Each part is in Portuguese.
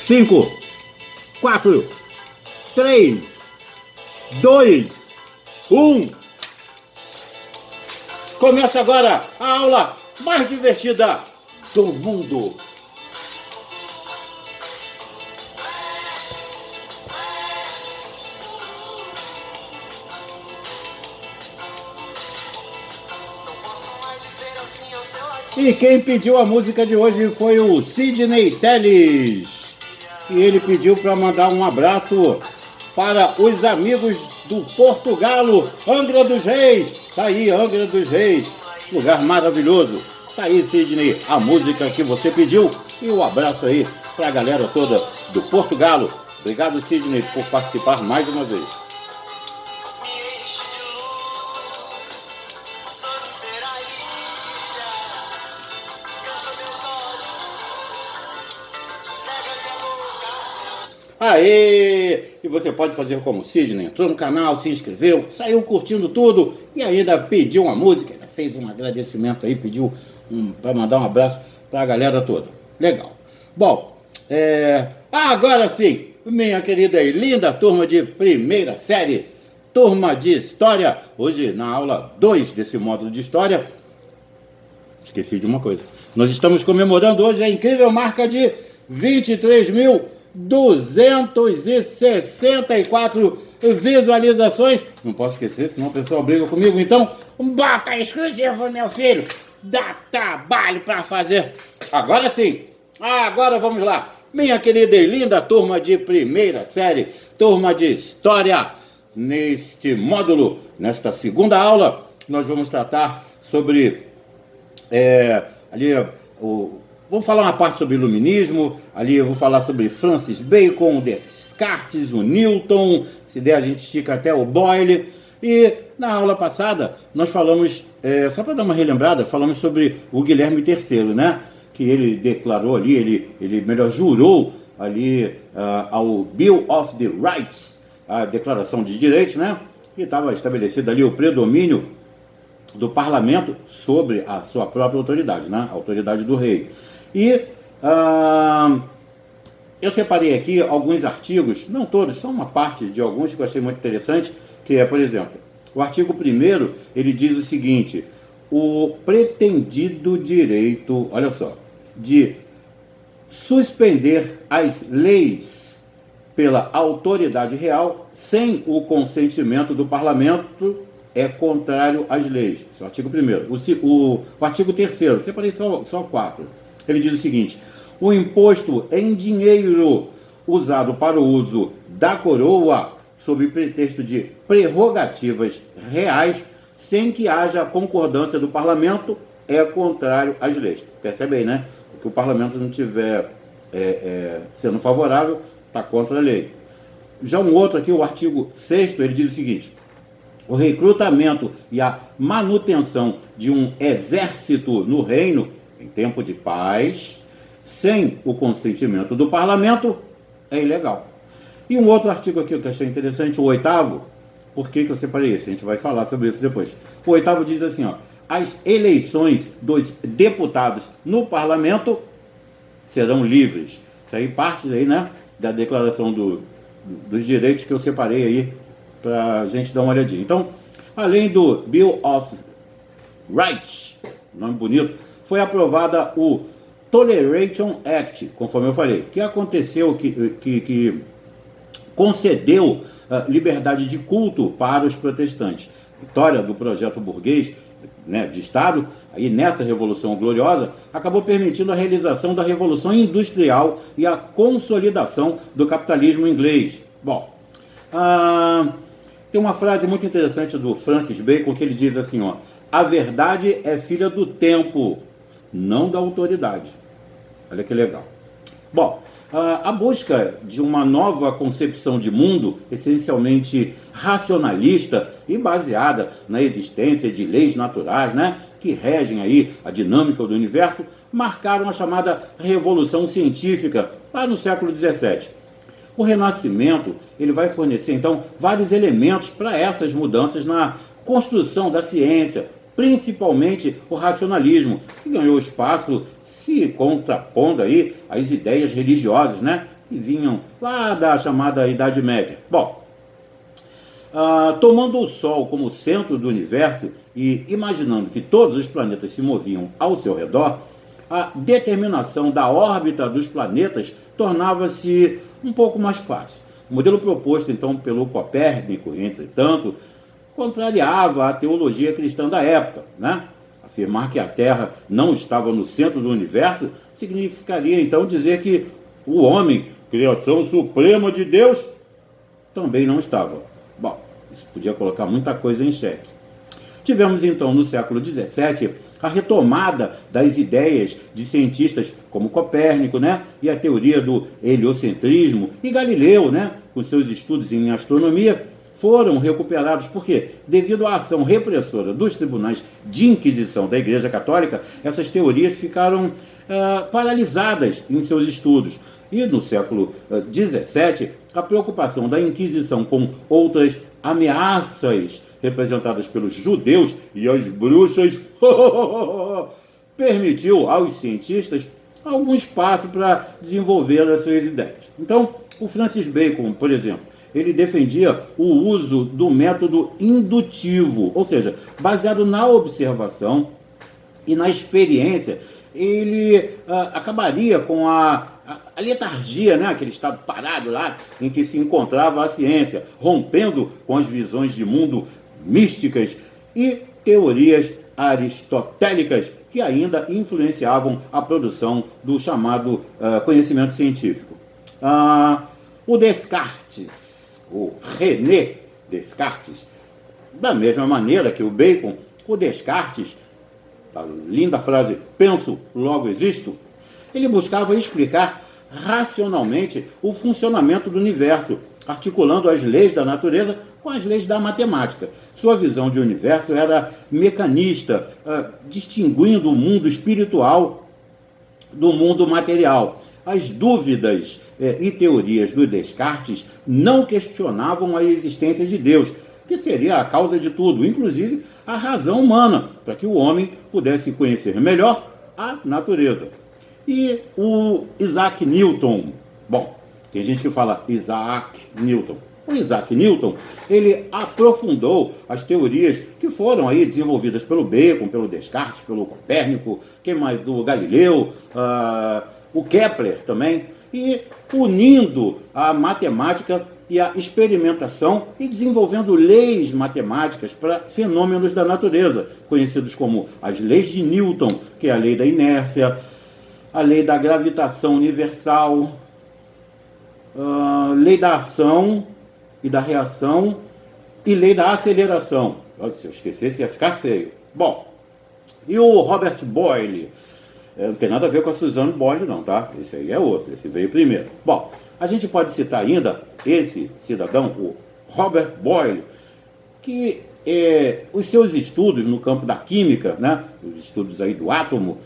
5, 4, 3, 2, 1. Começa agora a aula mais divertida do mundo. E quem pediu a música de hoje foi o Sidney Teles. E ele pediu para mandar um abraço para os amigos do Portugalo, Angra dos Reis. Tá aí, Angra dos Reis, lugar maravilhoso. Tá aí, Sidney, a música que você pediu. E um abraço aí para a galera toda do Portugalo. Obrigado, Sidney, por participar mais uma vez. Aê! E você pode fazer como o Sidney, entrou no canal, se inscreveu, saiu curtindo tudo e ainda pediu uma música, ainda fez um agradecimento aí, pediu para mandar um abraço para a galera toda. Legal. Bom, agora sim, minha querida e linda turma de primeira série, turma de História, hoje na aula 2 desse módulo de História, esqueci de uma coisa, nós estamos comemorando hoje a incrível marca de 23.264 visualizações. Não posso esquecer, senão o pessoal briga comigo. Então, bota exclusivo, meu filho. Dá trabalho para fazer. Agora sim. Agora vamos lá. Minha querida e linda turma de primeira série, turma de História. Neste módulo, nesta segunda aula, nós vamos tratar sobre vamos falar uma parte sobre iluminismo, ali eu vou falar sobre Francis Bacon, Descartes, o Newton, se der a gente estica até o Boyle. E na aula passada nós falamos, só para dar uma relembrada, falamos sobre o Guilherme III, né? Que ele declarou ali, ele melhor jurou ali ao Bill of the Rights, a Declaração de Direitos, né? E estava estabelecido ali o predomínio do parlamento sobre a sua própria autoridade, né? A autoridade do rei. E eu separei aqui alguns artigos, não todos, só uma parte de alguns que eu achei muito interessante, que é, por exemplo, o artigo 1º, ele diz o seguinte: o pretendido direito, olha só, de suspender as leis pela autoridade real sem o consentimento do parlamento é contrário às leis. Esse é o artigo 1º. O artigo 3º, separei só 4. Ele diz o seguinte: o imposto em dinheiro usado para o uso da coroa sob pretexto de prerrogativas reais sem que haja concordância do parlamento é contrário às leis. Percebe aí, né? O que o parlamento não tiver sendo favorável, está contra a lei. Já um outro aqui, o artigo 6º, ele diz o seguinte: o recrutamento e a manutenção de um exército no reino em tempo de paz, sem o consentimento do parlamento, é ilegal. E um outro artigo aqui que eu achei interessante, o 8º, por que eu separei esse? A gente vai falar sobre isso depois. O 8º diz assim, ó: as eleições dos deputados no parlamento serão livres. Isso aí parte aí, né, da declaração dos direitos que eu separei aí para a gente dar uma olhadinha. Então, além do Bill of Rights, nome bonito, foi aprovada o Toleration Act, conforme eu falei, que aconteceu, que concedeu liberdade de culto para os protestantes. Vitória do projeto burguês, né, de Estado, aí nessa Revolução Gloriosa, acabou permitindo a realização da Revolução Industrial e a consolidação do capitalismo inglês. Bom, tem uma frase muito interessante do Francis Bacon que ele diz assim, ó: a verdade é filha do tempo, não da autoridade. Olha que legal. Bom, a busca de uma nova concepção de mundo, essencialmente racionalista e baseada na existência de leis naturais, né, que regem aí a dinâmica do universo, marcaram a chamada Revolução Científica lá no século XVII. O Renascimento, ele vai fornecer, então, vários elementos para essas mudanças na construção da ciência, principalmente o racionalismo, que ganhou espaço se contrapondo aí às ideias religiosas, né, que vinham lá da chamada Idade Média. Bom, tomando o Sol como centro do universo e imaginando que todos os planetas se moviam ao seu redor, a determinação da órbita dos planetas tornava-se um pouco mais fácil. O modelo proposto, então, pelo Copérnico, entretanto, contrariava a teologia cristã da época, né? Afirmar que a Terra não estava no centro do universo significaria, então, dizer que o homem, criação suprema de Deus, também não estava. Bom, isso podia colocar muita coisa em xeque. Tivemos, então, no século XVII, a retomada das ideias de cientistas como Copérnico, né? E a teoria do heliocentrismo, e Galileu, né? Com seus estudos em astronomia, foram recuperados. Por quê? Devido à ação repressora dos tribunais de inquisição da Igreja Católica, essas teorias ficaram paralisadas em seus estudos. E no século XVII, a preocupação da Inquisição com outras ameaças representadas pelos judeus e as bruxas permitiu aos cientistas algum espaço para desenvolver as suas ideias. Então, o Francis Bacon, por exemplo, ele defendia o uso do método indutivo, ou seja, baseado na observação e na experiência. Ele acabaria com a letargia, né? Aquele estado parado lá em que se encontrava a ciência, rompendo com as visões de mundo místicas e teorias aristotélicas que ainda influenciavam a produção do chamado conhecimento científico. O Descartes, o René Descartes, da mesma maneira que o Bacon, o Descartes, a linda frase, penso, logo existo, ele buscava explicar racionalmente o funcionamento do universo, articulando as leis da natureza com as leis da matemática. Sua visão de universo era mecanista, distinguindo o mundo espiritual do mundo material. As dúvidas e teorias do Descartes não questionavam a existência de Deus, que seria a causa de tudo, inclusive a razão humana, para que o homem pudesse conhecer melhor a natureza. E o Isaac Newton, bom, tem gente que fala Isaac Newton. O Isaac Newton, ele aprofundou as teorias que foram aí desenvolvidas pelo Bacon, pelo Descartes, pelo Copérnico, quem mais? O Galileu, o Kepler também, e unindo a matemática e a experimentação e desenvolvendo leis matemáticas para fenômenos da natureza, conhecidos como as leis de Newton, que é a lei da inércia, a lei da gravitação universal, lei da ação e da reação e lei da aceleração. Se eu esquecesse ia ficar feio. Bom, e o Robert Boyle? Não tem nada a ver com a Suzanne Boyle não, tá? Esse aí é outro, esse veio primeiro. Bom, a gente pode citar ainda esse cidadão, o Robert Boyle, que os seus estudos no campo da química, né? Os estudos aí do átomo,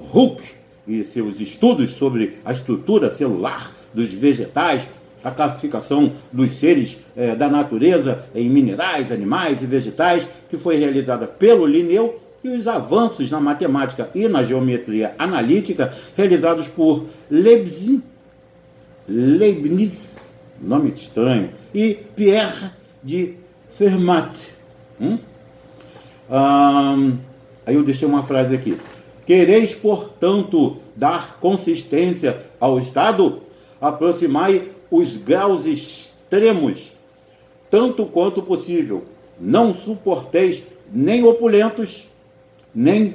Hooke, e seus estudos sobre a estrutura celular dos vegetais, a classificação dos seres da natureza em minerais, animais e vegetais, que foi realizada pelo Linneu, e os avanços na matemática e na geometria analítica realizados por Leibniz, nome estranho, e Pierre de Fermat. Aí eu deixei uma frase aqui. Quereis, portanto, dar consistência ao Estado? Aproximai os graus extremos, tanto quanto possível. Não suporteis nem opulentos, nem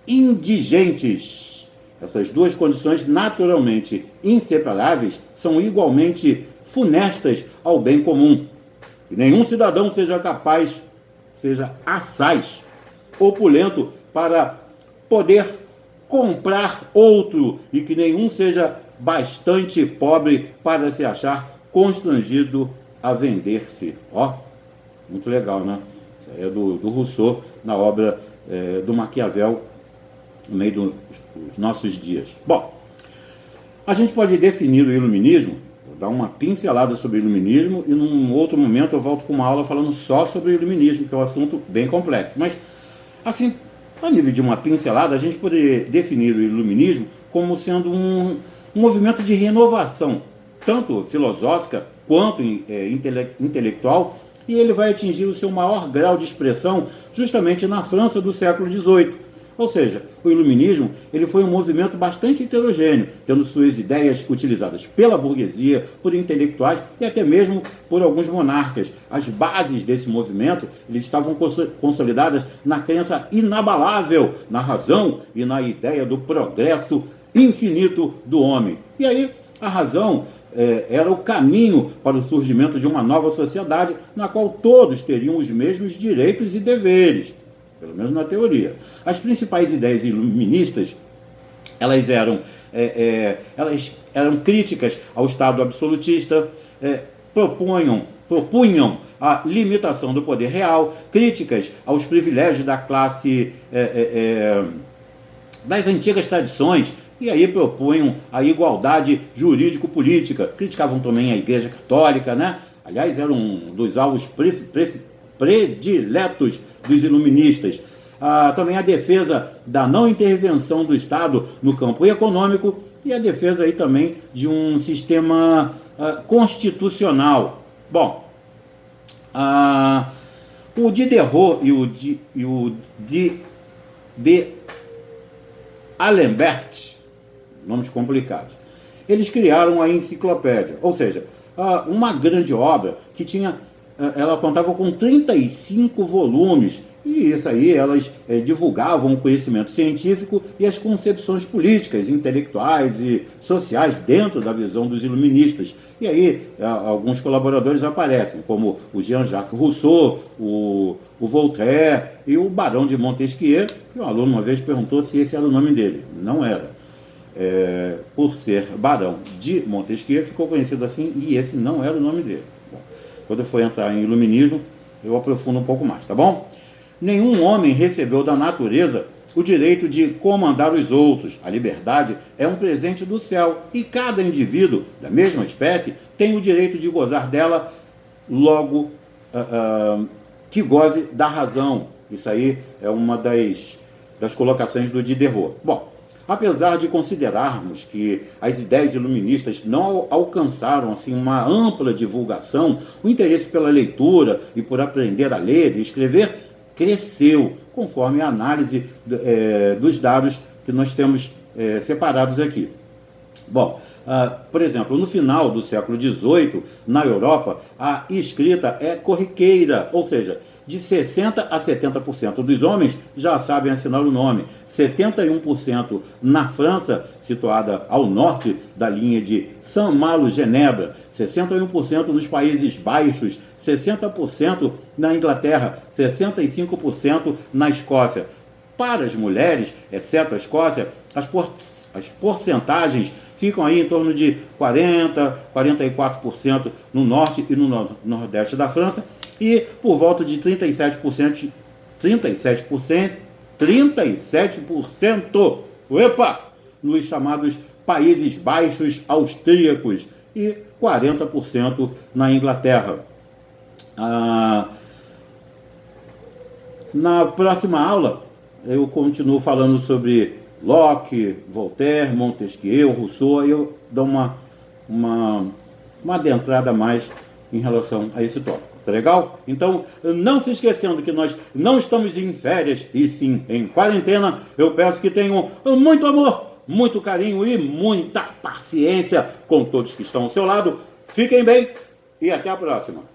indigentes. Essas duas condições naturalmente inseparáveis são igualmente funestas ao bem comum. Que nenhum cidadão seja capaz, seja assaz, opulento para poder comprar outro, e que nenhum seja bastante pobre para se achar constrangido a vender-se. Ó, muito legal, né? Isso aí é do Rousseau, na obra do Maquiavel, no meio dos nossos dias. Bom, a gente pode definir o iluminismo, vou dar uma pincelada sobre o iluminismo, e num outro momento eu volto com uma aula falando só sobre o iluminismo, que é um assunto bem complexo. Mas, assim, a nível de uma pincelada, a gente poderia definir o iluminismo como sendo um movimento de renovação tanto filosófica quanto intelectual, e ele vai atingir o seu maior grau de expressão justamente na França do século XVIII. Ou seja, o iluminismo ele foi um movimento bastante heterogêneo, tendo suas ideias utilizadas pela burguesia, por intelectuais e até mesmo por alguns monarcas. As bases desse movimento eles estavam consolidadas na crença inabalável, na razão e na ideia do progresso infinito do homem. E aí, a razão era o caminho para o surgimento de uma nova sociedade na qual todos teriam os mesmos direitos e deveres, pelo menos na teoria. As principais ideias iluministas, elas eram críticas ao Estado absolutista, propunham a limitação do poder real, críticas aos privilégios da classe das antigas tradições, e aí propunham a igualdade jurídico-política. Criticavam também a Igreja Católica, né? Aliás, era um dos alvos prediletos dos iluministas. Também a defesa da não intervenção do Estado no campo econômico e a defesa aí também de um sistema constitucional. Bom, o Diderot e o de Alembert, nomes complicados, eles criaram a enciclopédia, ou seja, uma grande obra que ela contava com 35 volumes, e isso aí elas divulgavam o conhecimento científico e as concepções políticas, intelectuais e sociais dentro da visão dos iluministas. E aí alguns colaboradores aparecem, como o Jean-Jacques Rousseau, o Voltaire e o Barão de Montesquieu, que um aluno uma vez perguntou se esse era o nome dele. Não era. Por ser Barão de Montesquieu, ficou conhecido assim, e esse não era o nome dele. Bom, quando eu for entrar em iluminismo, eu aprofundo um pouco mais, tá bom? Nenhum homem recebeu da natureza o direito de comandar os outros. A liberdade é um presente do céu, e cada indivíduo da mesma espécie tem o direito de gozar dela, logo que goze da razão. Isso aí é uma das colocações do Diderot. Bom, apesar de considerarmos que as ideias iluministas não alcançaram assim, uma ampla divulgação, o interesse pela leitura e por aprender a ler e escrever cresceu, conforme a análise dos dados que nós temos separados aqui. Bom, por exemplo, no final do século XVIII, na Europa, a escrita é corriqueira, ou seja, de 60% a 70% dos homens já sabem assinar o nome. 71% na França, situada ao norte da linha de Saint-Malo-Genebra. 61% nos Países Baixos. 60% na Inglaterra. 65% na Escócia. Para as mulheres, exceto a Escócia, as porcentagens ficam aí em torno de 40%, 44% no norte e no nordeste da França, e por volta de 37%, nos chamados Países Baixos austríacos, e 40% na Inglaterra. Na próxima aula, eu continuo falando sobre Locke, Voltaire, Montesquieu, Rousseau, e eu dou uma adentrada mais em relação a esse tópico. Tá legal? Então, não se esquecendo que nós não estamos em férias, e sim em quarentena, eu peço que tenham muito amor, muito carinho e muita paciência com todos que estão ao seu lado. Fiquem bem e até a próxima.